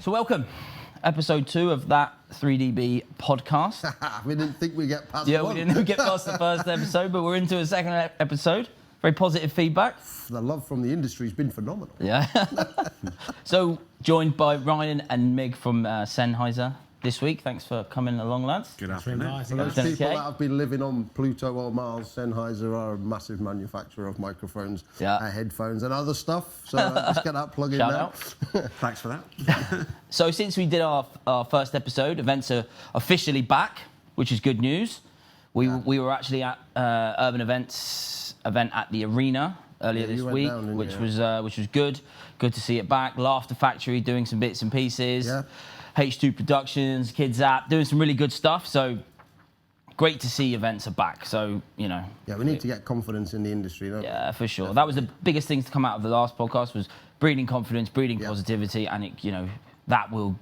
So welcome, episode 2 of that 3DB podcast. We didn't think we'd get past Yeah, one. we didn't get past the first episode, but we're into a second episode. Very positive feedback. The love from the industry has been phenomenal. Yeah. So joined by Ryan and Mig from Sennheiser this week. Thanks for coming along, lads. Good afternoon. For those people that have been living on Pluto or Mars, Sennheiser are a massive manufacturer of microphones, headphones and other stuff. So let's get that plug in Shout now. out. Thanks for that. So since we did our first episode, events are officially back, which is good news. We were actually at Urban Events event at the Arena earlier this week, which was good. Good to see it back. Laughter Factory doing some bits and pieces. Yeah. H2 Productions, Kids App, doing some really good stuff. So great to see events are back. So, you know. Yeah, we need to get confidence in the industry, don't we? Yeah, for sure. Definitely. That was the biggest thing to come out of the last podcast was breeding confidence, breeding positivity, and it, you know, that will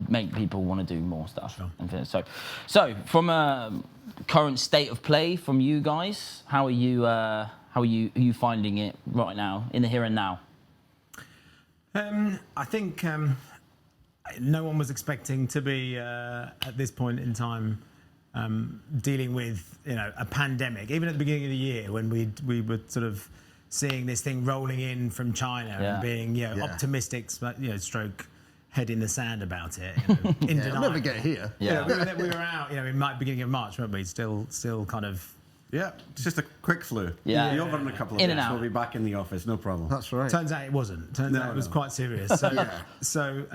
make people want to do more stuff. Sure. So from a current state of play from you guys, how are you finding it right now in the here and now? I think no one was expecting to be at this point in time dealing with a pandemic. Even at the beginning of the year, when we were sort of seeing this thing rolling in from China and being optimistic, stroke head in the sand about it. In denial. We'll never get here. Yeah, we were out. In beginning of March, weren't we? Still kind of. Yeah, it's just a quick flu. Yeah. Be over in a couple of days. We'll be back in the office, no problem. That's right. Turns out it wasn't. Turns out it was quite serious. So,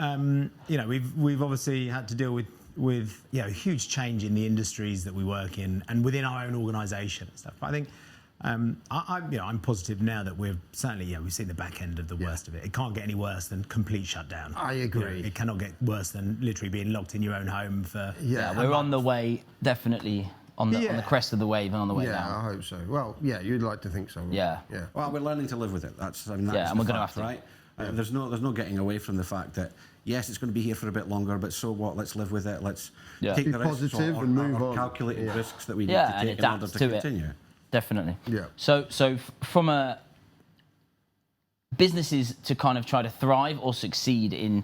we've obviously had to deal with huge change in the industries that we work in and within our own organisation and stuff. But I think I'm positive now that we've certainly we've seen the back end of the worst of it. It can't get any worse than complete shutdown. I agree. It cannot get worse than literally being locked in your own home for. Yeah, we're on the way, definitely. On the crest of the wave and on the way down. Yeah, I hope so. Well, you'd like to think so. Yeah. Well, we're learning to live with it. That's and we're going to have to. Right? There's no getting away from the fact that yes, it's going to be here for a bit longer, but so what? Let's live with it. Let's take the risks and move on. Calculated risks that we need to take in order to continue. Definitely. Yeah. So from a businesses to kind of try to thrive or succeed in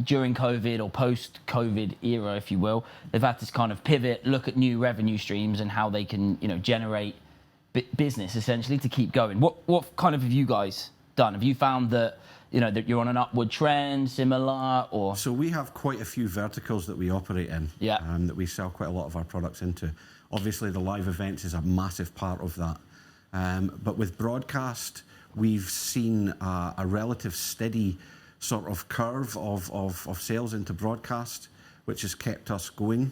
during COVID or post-COVID era, if you will, they've had to kind of pivot, look at new revenue streams and how they can, generate business essentially to keep going. What kind of have you guys done? Have you found that, that you're on an upward trend, similar, or? So we have quite a few verticals that we operate in, that we sell quite a lot of our products into. Obviously, the live events is a massive part of that. But with broadcast, we've seen a relative steady sort of curve of sales into broadcast, which has kept us going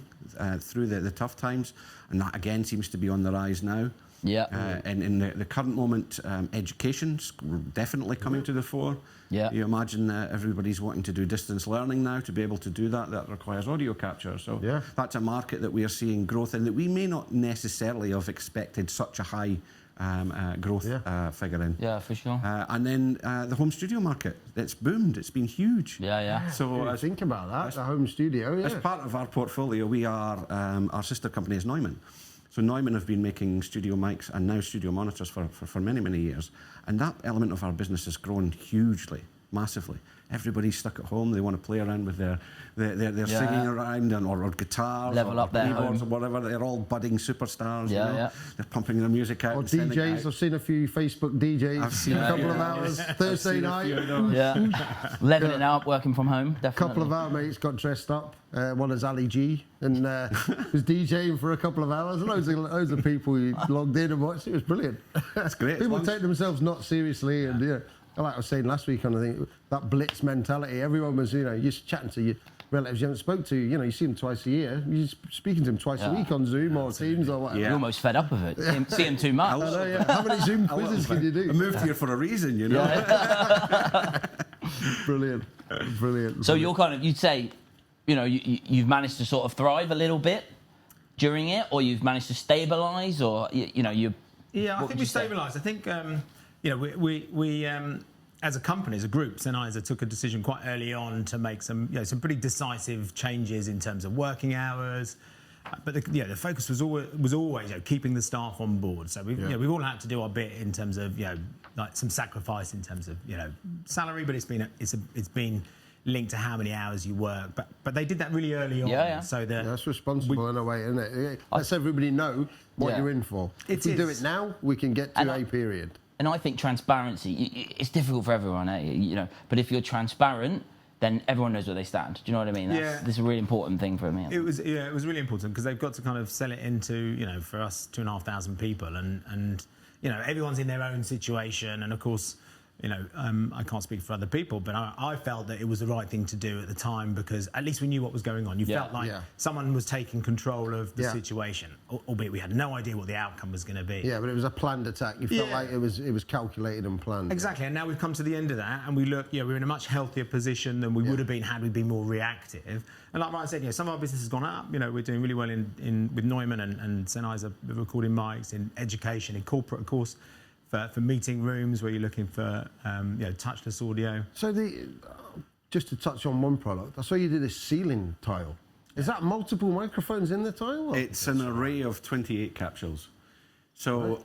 through the tough times, and that again seems to be on the rise now. Yeah. And in the current moment, education's definitely coming to the fore. Yeah. You imagine everybody's wanting to do distance learning now. To be able to do that requires audio capture. So that's a market that we are seeing growth in that we may not necessarily have expected such a high growth figure in. Yeah, for sure. And then the home studio market, it's boomed. It's been huge. Yeah. So think about that, the home studio. As part of our portfolio, we are, our sister company is Neumann. So Neumann have been making studio mics and now studio monitors for many, many years. And that element of our business has grown hugely, massively. Everybody's stuck at home. They want to play around with their singing around or guitars Level up their keyboards home. or whatever. They're all budding superstars. They're pumping their music out. Or DJs. I've seen a few Facebook DJs. I've seen a couple of hours Thursday night. Leveling up, working from home. Definitely. A couple of our mates got dressed up. One is Ali G and was DJing for a couple of hours. Loads of people who logged in and watched. It was brilliant. That's great. People take themselves not seriously and like I was saying last week on, I think, that blitz mentality. Everyone was, you're chatting to your relatives you haven't spoke to. You see them twice a year. You're speaking to them twice a week on Zoom or Teams or whatever. You're almost fed up of it. See them too much. How many Zoom quizzes can you do? I moved here for a reason, Brilliant. So you're kind of, you'd say, you've managed to sort of thrive a little bit during it, or you've managed to stabilise, or, you... Yeah, I think we stabilised. I think... we as a company, as a group, Sennheiser took a decision quite early on to make some pretty decisive changes in terms of working hours. But the focus was always keeping the staff on board. So we've all had to do our bit in terms of like some sacrifice in terms of salary, but it's been linked to how many hours you work. But they did that really early on. Yeah. So that That's responsible in a way, isn't it? Lets everybody know what you're in for. If we do it now, we can get to a period. And I think transparency, it's difficult for everyone, but if you're transparent, then everyone knows where they stand. Do you know what I mean? This is a really important thing for me. It was really important because they've got to kind of sell it into, for us, 2,500 people, and everyone's in their own situation, and of course, I can't speak for other people, but I felt that it was the right thing to do at the time because at least we knew what was going on. You felt like someone was taking control of the situation, albeit we had no idea what the outcome was going to be. Yeah, but it was a planned attack. You felt like it was calculated and planned. Exactly, and now we've come to the end of that, and we look, we're in a much healthier position than we would have been had we been more reactive. And like Ryan said, some of our business has gone up. We're doing really well with Neumann and Sennheiser recording mics, in education, in corporate, of course. For meeting rooms where you're looking for touchless audio. So just to touch on one product, I saw you did a ceiling tile. Is that multiple microphones in the tile? Or? It's an array of 28 capsules. So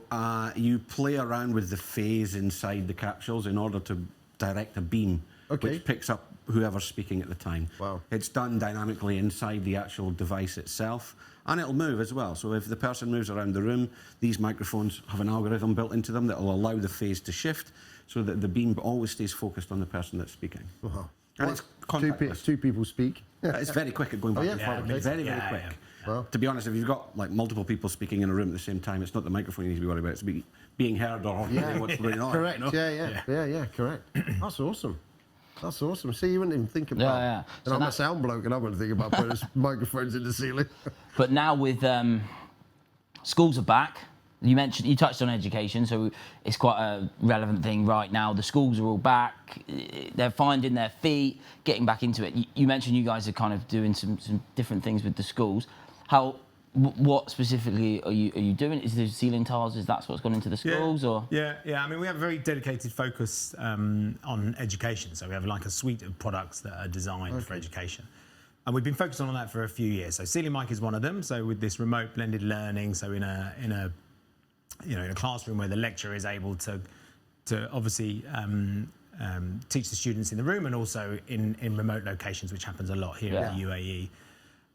you play around with the phase inside the capsules in order to direct a beam, which picks up whoever's speaking at the time. Wow. It's done dynamically inside the actual device itself, and it'll move as well. So if the person moves around the room, these microphones have an algorithm built into them that will allow the phase to shift so that the beam always stays focused on the person that's speaking. Wow. And it's contactless. Two people speak. It's very quick at going back and forth. It's very, very quick. Well, to be honest, if you've got multiple people speaking in a room at the same time, it's not the microphone you need to be worried about. It's being heard or what's going on. Correct. Yeah, correct. That's awesome. That's awesome. See, you wouldn't even think about it. And so I'm a sound bloke, and I wouldn't think about putting microphones in the ceiling. But now with schools are back. You touched on education, so it's quite a relevant thing right now. The schools are all back. They're finding their feet, getting back into it. You mentioned you guys are kind of doing some different things with the schools. What specifically are you doing? Is there ceiling tiles? Is that what's gone into the schools? Yeah. I mean, we have a very dedicated focus on education. So we have like a suite of products that are designed for education. And we've been focusing on that for a few years. So Ceiling Mic is one of them. So with this remote blended learning, so in a classroom where the lecturer is able to obviously teach the students in the room and also in remote locations, which happens a lot here in the UAE.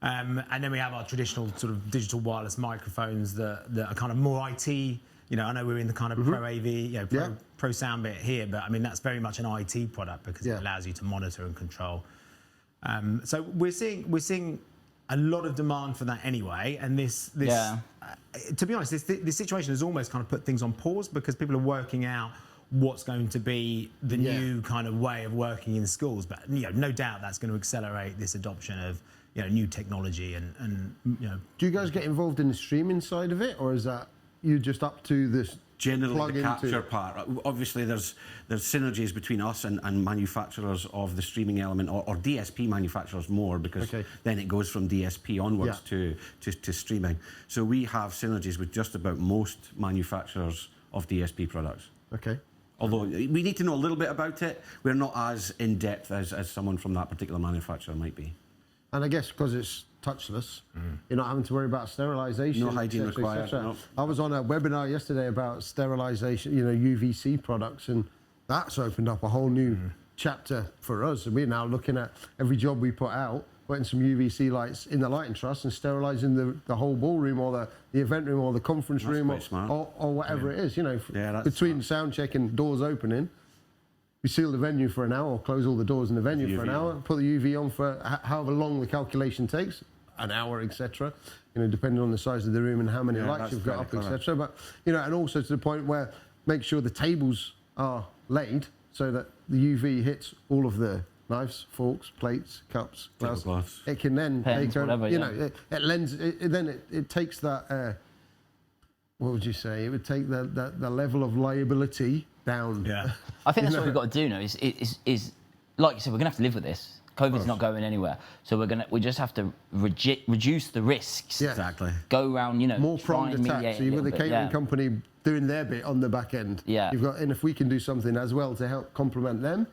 And then we have our traditional sort of digital wireless microphones that are kind of more IT. I know we're in the kind of pro AV, pro sound bit here, but I mean that's very much an IT product because it allows you to monitor and control. So we're seeing a lot of demand for that anyway, and this to be honest, this situation has almost kind of put things on pause because people are working out what's going to be the new kind of way of working in schools. But no doubt that's going to accelerate this adoption of new technology and. Do you guys get involved in the streaming side of it, or is that you just up to this? Generally, the capture part. Obviously, there's synergies between us and manufacturers of the streaming element, or DSP manufacturers more, because then it goes from DSP onwards to streaming. So we have synergies with just about most manufacturers of DSP products. Okay. Although we need to know a little bit about it, we're not as in depth as someone from that particular manufacturer might be. And I guess because it's touchless, you're not having to worry about sterilisation. No hygiene required. No. I was on a webinar yesterday about sterilisation, UVC products, and that's opened up a whole new chapter for us. And we're now looking at every job we put out, putting some UVC lights in the lighting truss and sterilising the whole ballroom or the event room or the conference room or whatever it is. Between sound check and doors opening, we seal the venue for an hour or close all the doors in the venue for an hour, put the UV on for however long the calculation takes, an hour, etc. Depending on the size of the room and how many lights you've got up, etc. But and also to the point where make sure the tables are laid so that the UV hits all of the knives, forks, plates, cups, glasses. It can then take over. It lends. It takes that. What would you say? It would take the level of liability down. Yeah. I think that's what we've got to do now. Is like you said, we're gonna have to live with this. COVID's not going anywhere, so we just have to reduce the risks. Yeah. Exactly. Go around, more pronged attack. So you've got the catering company doing their bit on the back end. Yeah. And if we can do something as well to help complement them,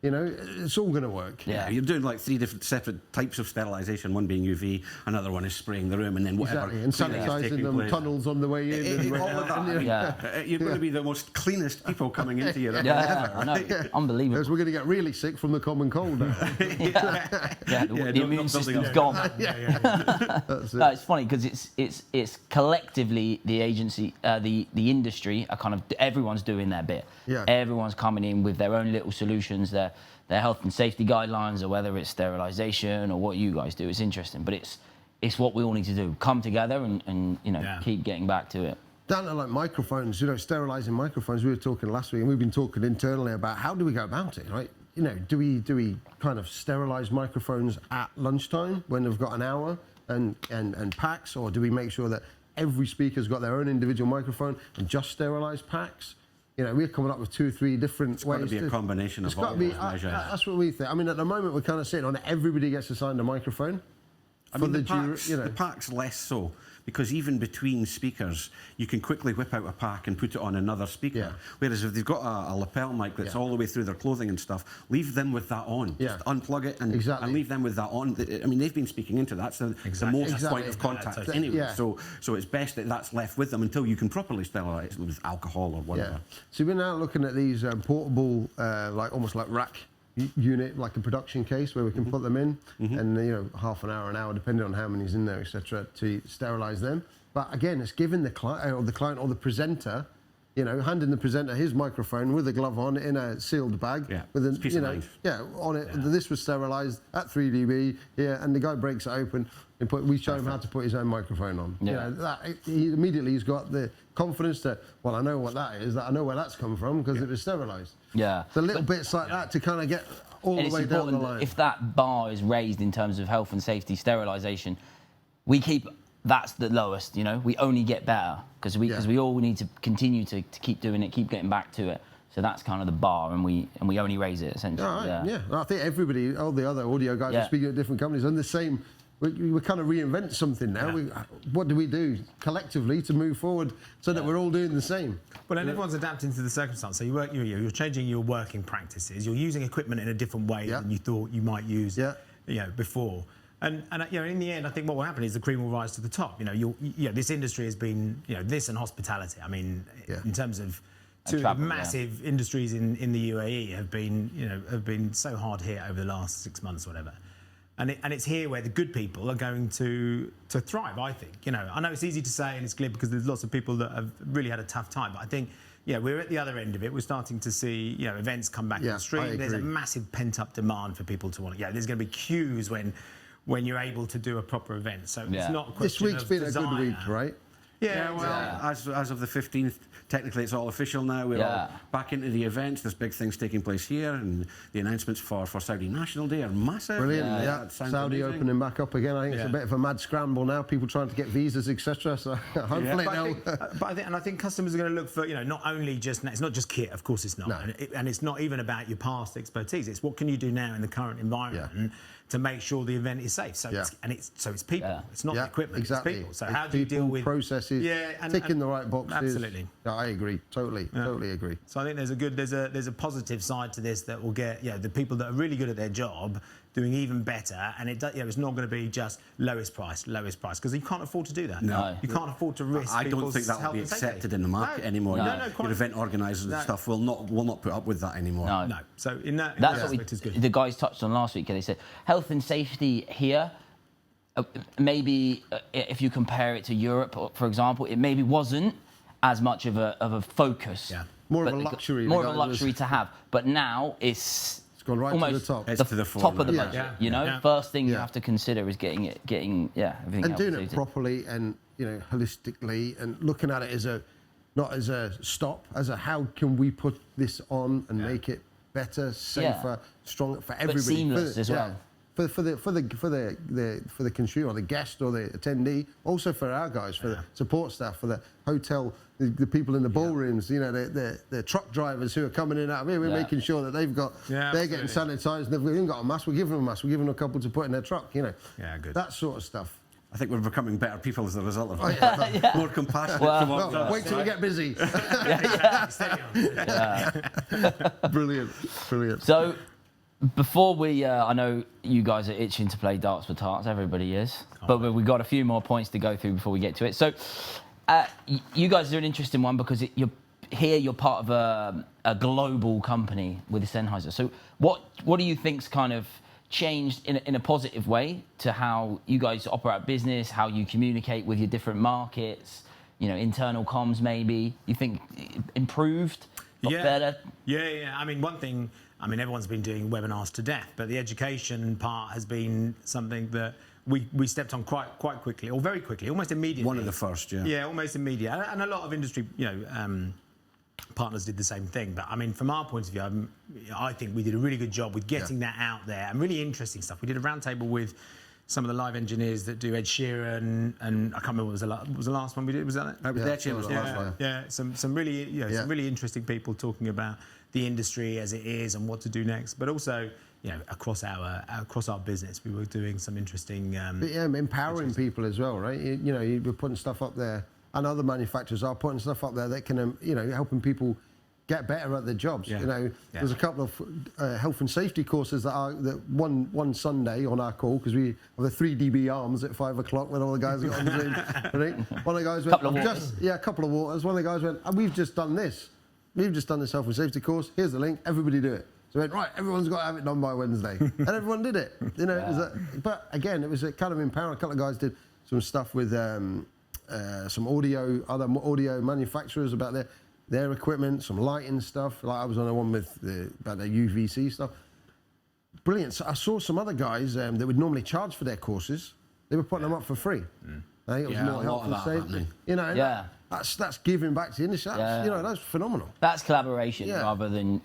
You know, it's all going to work. Yeah, you're doing like 3 different separate types of sterilisation. One being UV, another one is spraying the room, and then whatever. Exactly. And sanitising them, tunnels on the way in. All of that. You're going to be the most cleanest people coming into your room ever. I know. Unbelievable. Because we're going to get really sick from the common cold now. The immune system's gone. No, it's funny because it's collectively the agency, the industry are kind of, everyone's doing their bit. Yeah. Everyone's coming in with their own little solutions, their health and safety guidelines, or whether it's sterilisation or what you guys do. It's interesting, but it's what we all need to do. Come together and keep getting back to it. Down to like microphones, sterilising microphones. We were talking last week, and we've been talking internally about how do we go about it, right? Do we kind of sterilise microphones at lunchtime when they've got an hour and packs, or do we make sure that every speaker's got their own individual microphone and just sterilise packs? We're coming up with 2 or 3 different ways. It's got to be a combination of all those measures. That's what we think. I mean, at the moment, we're kind of sitting on everybody gets assigned a microphone. The pack's less so, because even between speakers, you can quickly whip out a pack and put it on another speaker. Yeah. Whereas if they've got a lapel mic that's all the way through their clothing and stuff, leave them with that on. Just unplug it and leave them with that on. I mean, they've been speaking into that, so the most point of contact anyway. Yeah. So it's best that that's left with them until you can properly sterilise it with alcohol or whatever. Yeah. So we're now looking at these portable, almost like rack unit, like a production case where we can put them in, and half an hour, depending on how many's in there, etc., to sterilise them. But again, it's giving the client or the presenter, handing the presenter his microphone with a glove on in a sealed bag with a on it. Yeah. This was sterilised at 3 dB, and the guy breaks it open and we show him how to put his own microphone on. Yeah. He's got the confidence that, well, I know what that is, that I know where that's come from because it was sterilised. Yeah. The little bits like that to kind of get all the way down the line. If that bar is raised in terms of health and safety, sterilisation, we keep that's the lowest. We only get better because we all need to continue to keep doing it, keep getting back to it. So that's kind of the bar, and we only raise it essentially. Yeah. I think everybody, all the other audio guys are speaking at different companies, and the same. We kind of reinvent something now. Yeah. What do we do collectively to move forward so that we're all doing the same? Well, and everyone's adapting to the circumstance. So you're changing your working practices. You're using equipment in a different way than you thought you might use before. And in the end, I think what will happen is the cream will rise to the top. This industry has been, this and hospitality. I mean, in terms of two massive industries in the UAE have been so hard hit over the last 6 months, or whatever. And it's here where the good people are going to thrive, I think. I know it's easy to say and it's glib because there's lots of people that have really had a tough time, but I think we're at the other end of it. We're starting to see events come back on the street. There's a massive pent-up demand for people to want to. There's going to be queues when you're able to do a proper event. So it's not a question this week's of been desire. a good week, right? As of the 15th, technically it's all official now. We're all back into the events. There's big things taking place here, and the announcements for Saudi National Day are massive. Brilliant. Saudi amazing. Opening back up again. I think it's a bit of a mad scramble now. People trying to get visas, etc. So hopefully I think customers are going to look for not only just, it's not just kit, of course it's not, and it's not even about your past expertise. It's what can you do now in the current environment to make sure the event is safe. So it's people. Yeah. It's not the equipment. Exactly. It's people. So how do you deal with processes? Ticking the right boxes. Absolutely. Yeah, I agree. Totally agree. So I think there's a positive side to this that will get the people that are really good at their job doing even better, and it's not going to be just lowest price, because you can't afford to do that. No, you can't afford to risk. I don't think that will be accepted in the market anymore. Your event organisers and stuff will not put up with that anymore. No. So that's what the guys touched on last week. They said health and safety here. Maybe if you compare it to Europe, for example, it maybe wasn't as much of a focus. Yeah. More of a luxury. More of a luxury to have. But now it's gone right almost to the top. It's to the top of the budget. First thing you have to consider is getting everything. And doing it properly and holistically, and looking at it not as a stop, as a how can we put this on and make it better, safer, stronger for everybody. But seamless as well. For the consumer, or the guest, or the attendee, also for our guys, for the support staff, for the hotel, the people in the ballrooms, the truck drivers who are coming in and out of here. We're making sure that they're getting sanitised. And if we haven't got a mask, we're giving them a mask. We're giving them a couple to put in their truck. Good. That sort of stuff. I think we're becoming better people as a result of it. More compassionate towards us. Wait till we get busy. Brilliant. Brilliant. So, before we, I know you guys are itching to play darts for tarts. Everybody is, but we've got a few more points to go through before we get to it. So, you guys are an interesting one because you're part of a global company with Sennheiser. So, what do you think's kind of changed in a positive way to how you guys operate business, how you communicate with your different markets? You know, internal comms maybe. You think improved, got better? Yeah. I mean, one thing. I mean, everyone's been doing webinars to death, but the education part has been something that we stepped on quite quickly, or very quickly, almost immediately. One of the first, yeah. Yeah, almost immediate. And a lot of industry, partners did the same thing. But I mean, from our point of view, I think we did a really good job with getting that out there and really interesting stuff. We did a roundtable with some of the live engineers that do Ed Sheeran, and I can't remember what was the last one we did. Was that it? Ed Sheeran was the last one. Yeah, some really some really interesting people talking about the industry as it is and what to do next, but also across our business we were doing some interesting empowering people as well, right? You were putting stuff up there, and other manufacturers are putting stuff up there that can helping people get better at their jobs. There's a couple of health and safety courses that one Sunday on our call, because we have the 3 dB arms at 5 o'clock when all the guys got on the Zoom. One of the guys went, a couple of waters. One of the guys went, we've just done this. We've just done this health and safety course. Here's the link. Everybody do it. So we went, right, everyone's got to have it done by Wednesday. And everyone did it. But again, it was a kind of empowering. A couple of guys did some stuff with some other audio manufacturers about their equipment, some lighting stuff. Like I was on the one with about their UVC stuff. Brilliant. So I saw some other guys that would normally charge for their courses. They were putting them up for free. I think it was more health and safety. That's giving back to the industry. That's phenomenal. That's collaboration rather than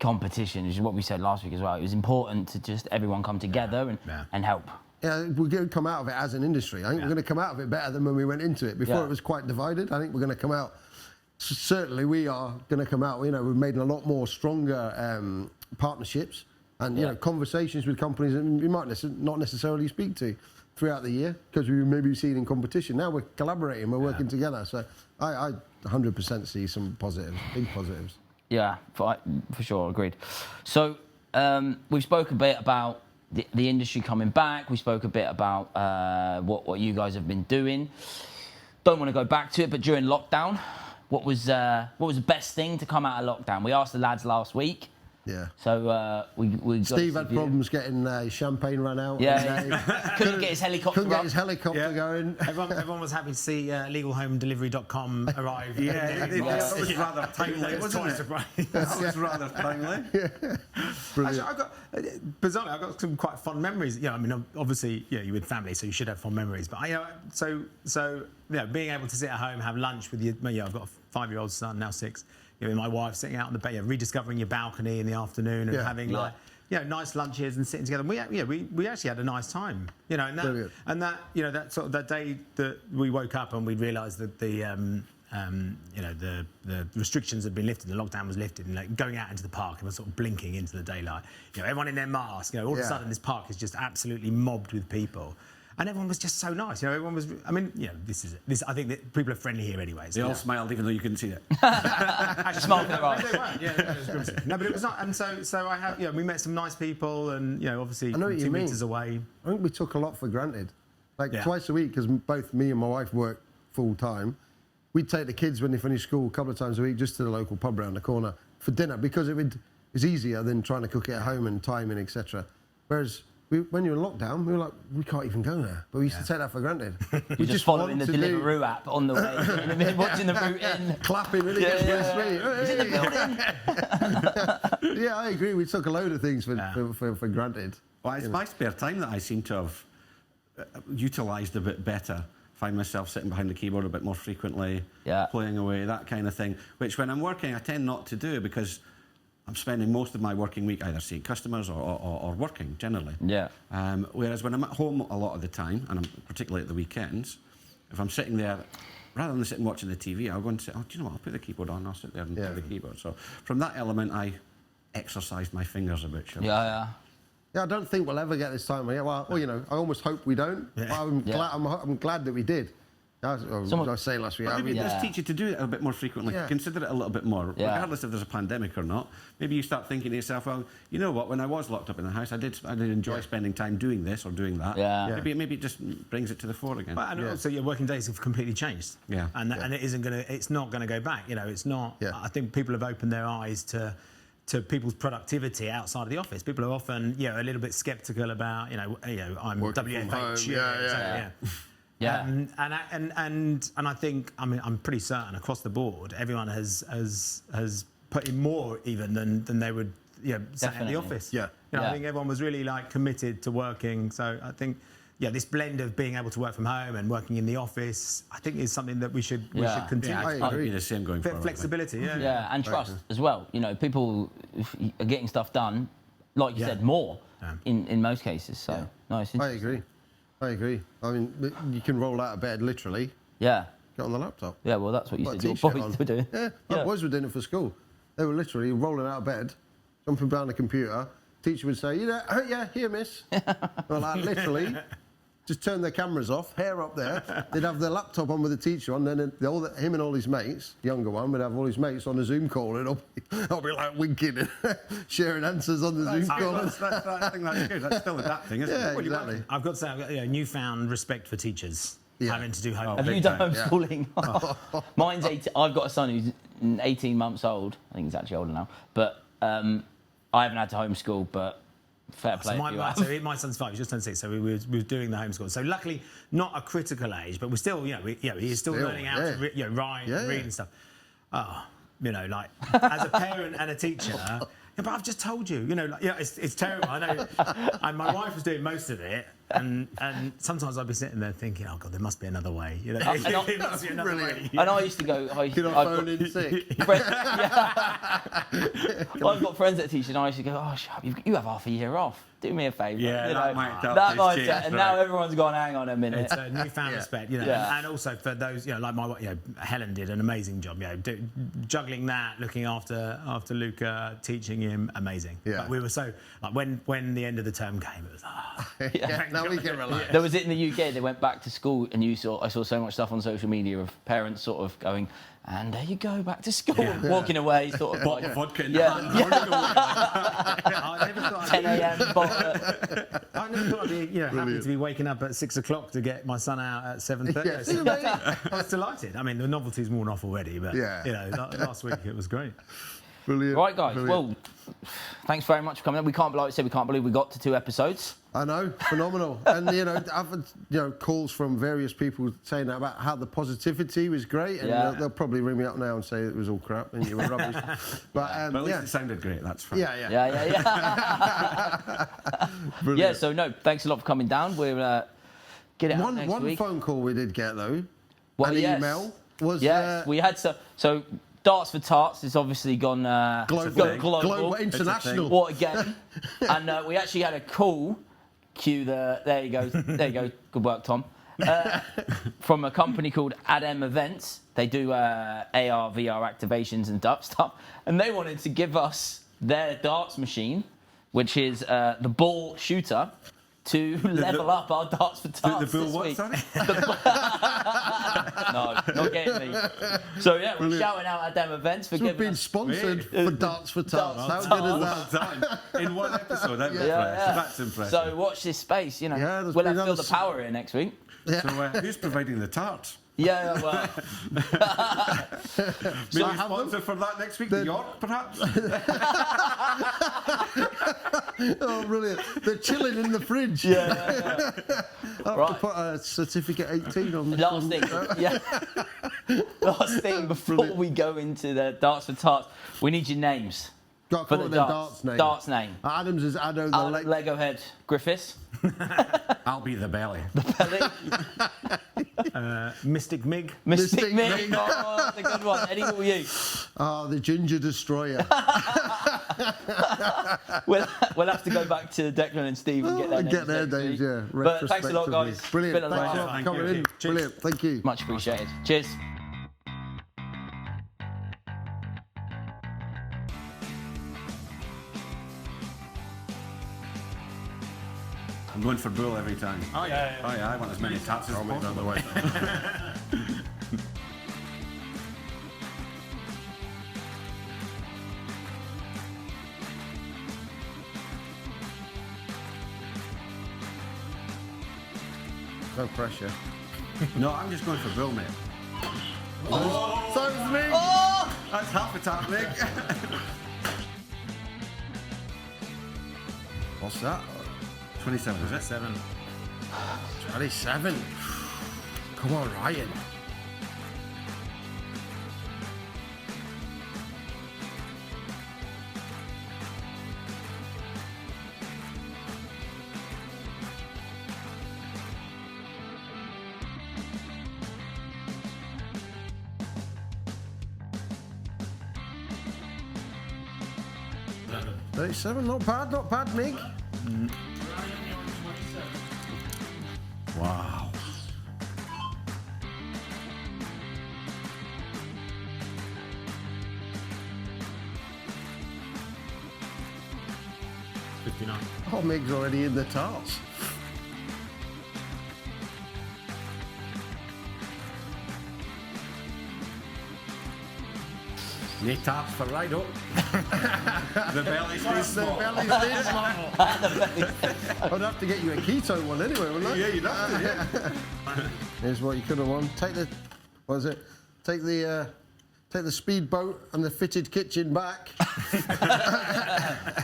competition, which is what we said last week as well. It was important to just everyone come together and help. Yeah, we're going to come out of it as an industry. I think we're going to come out of it better than when we went into it. Before it was quite divided. I think we're going to come out. Certainly, we are going to come out. We've made a lot more stronger partnerships and conversations with companies that we might not necessarily speak to throughout the year because we maybe seen in competition. Now we're collaborating, we're working together. So I 100% see some positives, big positives. Yeah, for sure, agreed. So we've spoken a bit about the industry coming back. We spoke a bit about what you guys have been doing. Don't want to go back to it, but during lockdown, what was the best thing to come out of lockdown? We asked the lads last week. Yeah. So we Steve had problems getting champagne run out. Yeah. Couldn't get his helicopter. Going. Everyone was happy to see legalhomedelivery.com arrive. That was rather timely, wasn't it? That was rather timely. Actually, bizarrely, I got some quite fond memories. I mean, obviously, you're with family, so you should have fond memories. But being able to sit at home, have lunch with you. I've got a 5-year-old son, now 6. My wife sitting out on the bed, rediscovering your balcony in the afternoon and having nice lunches and sitting together. We actually had a nice time. That day that we woke up and we realised that the restrictions had been lifted, the lockdown was lifted, and going out into the park and was sort of blinking into the daylight. Everyone in their mask. All of a sudden, this park is just absolutely mobbed with people. And everyone was just so nice. Everyone was. I mean, this. I think that people are friendly here, anyways. They all smiled, even though you couldn't see it. Actually, smiled for the right. They weren't. No, but it was not. And so I have. We met some nice people, and obviously 2 meters away. I think we took a lot for granted. Twice a week, because both me and my wife work full time. We'd take the kids when they finish school a couple of times a week just to the local pub around the corner for dinner because it was easier than trying to cook it at home and timing, etc. Whereas when you're in lockdown, we were like, we can't even go there. But we used to take that for granted. We just following the Deliveroo app on the way, watching the route in. Clapping when it gets to the street. He's in the building. Yeah, I agree. We took a load of things for granted. Well, it's my spare time that I seem to have utilised a bit better. Find myself sitting behind the keyboard a bit more frequently, playing away, that kind of thing. Which when I'm working, I tend not to do because I'm spending most of my working week either seeing customers or working, generally. Yeah. Whereas when I'm at home a lot of the time, and particularly at the weekends, if I'm sitting there, rather than sitting watching the TV, I'll go and say, do you know what, I'll put the keyboard on, I'll sit there and play the keyboard. So from that element, I exercised my fingers a bit. Yeah, I don't think we'll ever get this time. Well, I almost hope we don't. But I'm glad that we did. I was saying last week. But maybe it does teach you to do it a bit more frequently. Yeah. Consider it a little bit more, regardless if there's a pandemic or not. Maybe you start thinking to yourself, well, you know what? When I was locked up in the house, I did enjoy spending time doing this or doing that. Yeah. Maybe it just brings it to the fore again. But and also your working days have completely changed. Yeah. And it's not gonna go back. You know, it's not. Yeah. I think people have opened their eyes to people's productivity outside of the office. People are often, a little bit sceptical about, I'm Working from home. WFH. Yeah. Yeah. And I think, I'm pretty certain across the board, everyone has put in more even than they would, sat in Definitely. the office. Yeah. I think everyone was really committed to working. So I think, this blend of being able to work from home and working in the office, I think is something that we should continue. I agree. agree. The same going forward. Flexibility, Yeah, and trust as well. People are getting stuff done, like you said, more in most cases. So nice. I agree. I mean, you can roll out of bed literally. Yeah. Get on the laptop. Yeah, well, that's what you Put a said your t-shirt boys on. were doing. Yeah, my boys were doing it for school. They were literally rolling out of bed, jumping behind the computer. Teacher would say, yeah, here, miss. Well, literally, just turn their cameras off, hair up there. They'd have their laptop on with the teacher on, then him and all his mates, the younger one, would have all his mates on a Zoom call, and I'll be winking and sharing answers on the Zoom call. I think that's good. That's still adapting, isn't it? Exactly. I've got to say, I've got newfound respect for teachers having to do home. Have you done homeschooling? Mine's 18. I've got a son who's 18 months old. I think he's actually older now. But I haven't had to homeschool, but fair play. So my son's 5, he's just turned 6, so we were doing the homeschool. So luckily, not a critical age, but we're still, he's still learning how to write and read and stuff. As a parent and a teacher, but I've just told you, it's terrible. I know. And my wife was doing most of it, and sometimes I'd be sitting there thinking, oh God, there must be another way. There must be another way. And I used to go. Get on phone in sick. I've got friends that teach, and I used to go, oh, shut up, you have half a year off. Do me a favour. Yeah, that mindset. And now everyone's gone, hang on a minute. It's a newfound respect, and also for those, like Helen did an amazing job, juggling that, looking after Luca, teaching him, amazing. Yeah. But we were so when the end of the term came, it was Now we can relax. There was it in the UK. They went back to school, and I saw so much stuff on social media of parents sort of going, and there you go, back to school, walking away, sort of Bottle of vodka in yeah. hand, running away. I never thought 10 a.m. I never thought I'd be happy to be waking up at 6 o'clock to get my son out at 7:30. I was delighted. I mean, the novelty's worn off already, but last week it was great. Brilliant. Right, guys. Brilliant. Well, thanks very much for coming. We can't believe we got to 2 episodes. I know, phenomenal. And I've had calls from various people saying about how the positivity was great, and they'll probably ring me up now and say it was all crap and you were rubbish. But at least it sounded great. That's fine. Yeah. Yeah. So no, thanks a lot for coming down. We'll get it out next week. One phone call we did get though, email was we had so. Darts for Tarts has obviously gone global, international. What again? And we actually had a call. There you go. Good work, Tom. From a company called Adem Events. They do AR, VR activations and stuff. And they wanted to give us their darts machine, which is the ball shooter, to level up our Darts for Tarts the this what, week. sorry? No, not getting me. So yeah, we're shouting out at them events for giving been us... sponsored for Darts for Tarts. How good is that? In one episode, that's impressive. So watch this space, we'll have to feel the power here next week. So who's providing the tarts? Yeah, well... Maybe sponsor for that next week, New York, perhaps? Oh, brilliant. They're chilling in the fridge. Yeah. I have to put a certificate 18 on this Last thing before we go into the Darts for Tarts, we need your names. Got to call their darts name. Darts name. Adams is Addo the Lego head. Griffiths. I'll be the belly. Mystic Mig. Mystic Mig. Oh, that's a good one. Eddie, what were you? Oh, the Ginger Destroyer. We'll have to go back to Declan and Steve and get their names. Yeah. But thanks a lot, guys. Brilliant. Thanks a lot for coming in. Brilliant. Thank you. Much appreciated. Cheers. I'm going for bull every time. Oh yeah. I want as many taps as possible. No pressure. No, I'm just going for bull, mate. So's me. Oh! That's half a tap, Nick. What's that? 27, is it? 7. 27. Come on, Ryan. Seven. 37, not bad, Mig. Wow. Oh, Mig's already in the tarts. No taps for right up. The belly stays The small. belly stays small. I'd have to get you a keto one anyway, wouldn't I? Yeah, you'd have to, yeah. Here's what you could have won. Take the, what is it? Take the speedboat and the fitted kitchen back.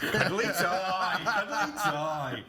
Cuddly toy, cuddly toy.